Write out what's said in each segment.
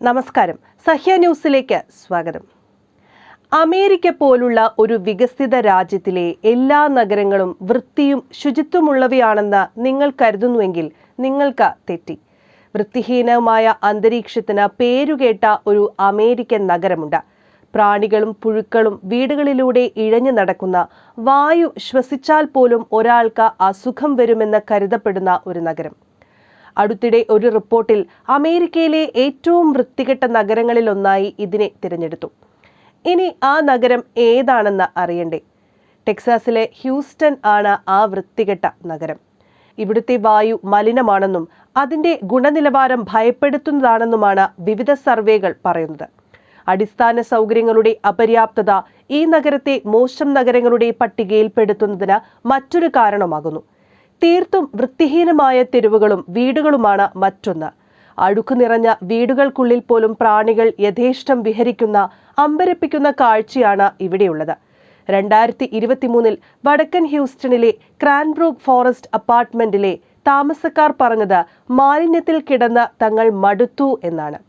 നമസ്കാരം. സഹ്യ ന്യൂസിലേക്ക് സ്വാഗതം. അമേരിക്ക പോലുള്ള ഒരു വികസിത രാജ്യത്തിലെ എല്ലാ നഗരങ്ങളും വൃത്തിയും ശുചിത്വമുള്ളവയാണെന്ന് നിങ്ങൾ കരുതുന്നുവെങ്കിൽ നിങ്ങൾക്ക് തെറ്റി. വൃത്തിഹീനമായ അന്തരീക്ഷത്തിന് പേരുകേട്ട ഒരു അമേരിക്കൻ നഗരമുണ്ട്. പ്രാണികളും പുഴുക്കളും വീടുകളിലൂടെ ഇഴഞ്ഞു നടക്കുന്ന, വായു ശ്വസിച്ചാൽ പോലും ഒരാൾക്ക് അസുഖം വരുമെന്ന് കരുതപ്പെടുന്ന ഒരു നഗരം. അടുത്തിടെ ഒരു റിപ്പോർട്ടിൽ അമേരിക്കയിലെ ഏറ്റവും വൃത്തികെട്ട നഗരങ്ങളിലൊന്നായി ഇതിനെ തിരഞ്ഞെടുത്തു. ഇനി ആ നഗരം ഏതാണെന്ന് അറിയണ്ടേ? ടെക്സാസിലെ ഹ്യൂസ്റ്റൺ ആണ് ആ വൃത്തികെട്ട നഗരം. ഇവിടുത്തെ വായു മലിനമാണെന്നും അതിൻ്റെ ഗുണനിലവാരം ഭയപ്പെടുത്തുന്നതാണെന്നുമാണ് വിവിധ സർവേകൾ പറയുന്നത്. അടിസ്ഥാന സൗകര്യങ്ങളുടെ അപര്യാപ്തത ഈ നഗരത്തെ മോശം നഗരങ്ങളുടെ പട്ടികയിൽപ്പെടുത്തുന്നതിന് മറ്റൊരു കാരണമാകുന്നു. തീർത്തും വൃത്തിഹീനമായ തെരുവുകളും വീടുകളുമാണ് മറ്റൊന്ന്. അഴുക്ക് നിറഞ്ഞ വീടുകൾക്കുള്ളിൽ പോലും പ്രാണികൾ യഥേഷ്ടം വിഹരിക്കുന്ന അമ്പരപ്പിക്കുന്ന കാഴ്ചയാണ് ഇവിടെയുള്ളത്. 2023 വടക്കൻ ഹ്യൂസ്റ്റണിലെ ക്രാൻബ്രൂക്ക് ഫോറസ്റ്റ് അപ്പാർട്ട്മെന്റിലെ താമസക്കാർ പറഞ്ഞത് മാലിന്യത്തിൽ കിടന്ന് തങ്ങൾ മടുത്തു എന്നാണ്.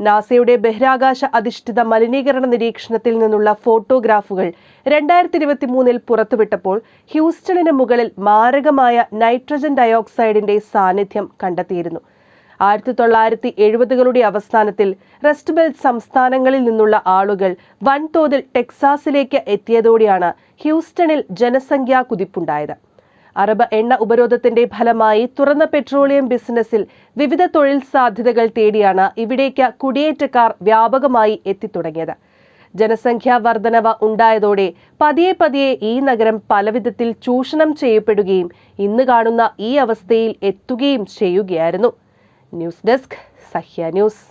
നാസയുടെ ബഹിരാകാശ അധിഷ്ഠിത മലിനീകരണ നിരീക്ഷണത്തിൽ നിന്നുള്ള ഫോട്ടോഗ്രാഫുകൾ 2023 പുറത്തുവിട്ടപ്പോൾ ഹ്യൂസ്റ്റണിന് മുകളിൽ മാരകമായ നൈട്രജൻ ഡയോക്സൈഡിന്റെ സാന്നിധ്യം കണ്ടെത്തിയിരുന്നു. 1970കളുടെ അവസാനത്തിൽ റസ്റ്റ് ബെൽറ്റ് സംസ്ഥാനങ്ങളിൽ നിന്നുള്ള ആളുകൾ വൻതോതിൽ ടെക്സാസിലേക്ക് എത്തിയതോടെയാണ് ഹ്യൂസ്റ്റണിൽ ജനസംഖ്യാ കുതിപ്പുണ്ടായത്. അറബ് എണ്ണ ഉപരോധത്തിന്റെ ഫലമായി തുറന്ന പെട്രോളിയം ബിസിനസ്സിൽ വിവിധ തൊഴിൽ സാധ്യതകൾ തേടിയാണ് ഇവിടേക്ക് കുടിയേറ്റക്കാർ വ്യാപകമായി എത്തിത്തുടങ്ങിയത്. ജനസംഖ്യാ വർധനവ് ഉണ്ടായതോടെ പതിയെ ഈ നഗരം പലവിധത്തിൽ ചൂഷണം ചെയ്യപ്പെടുകയും ഇന്ന് കാണുന്ന ഈ അവസ്ഥയിൽ എത്തുകയും ചെയ്യുകയായിരുന്നു. News desk, Sahya news.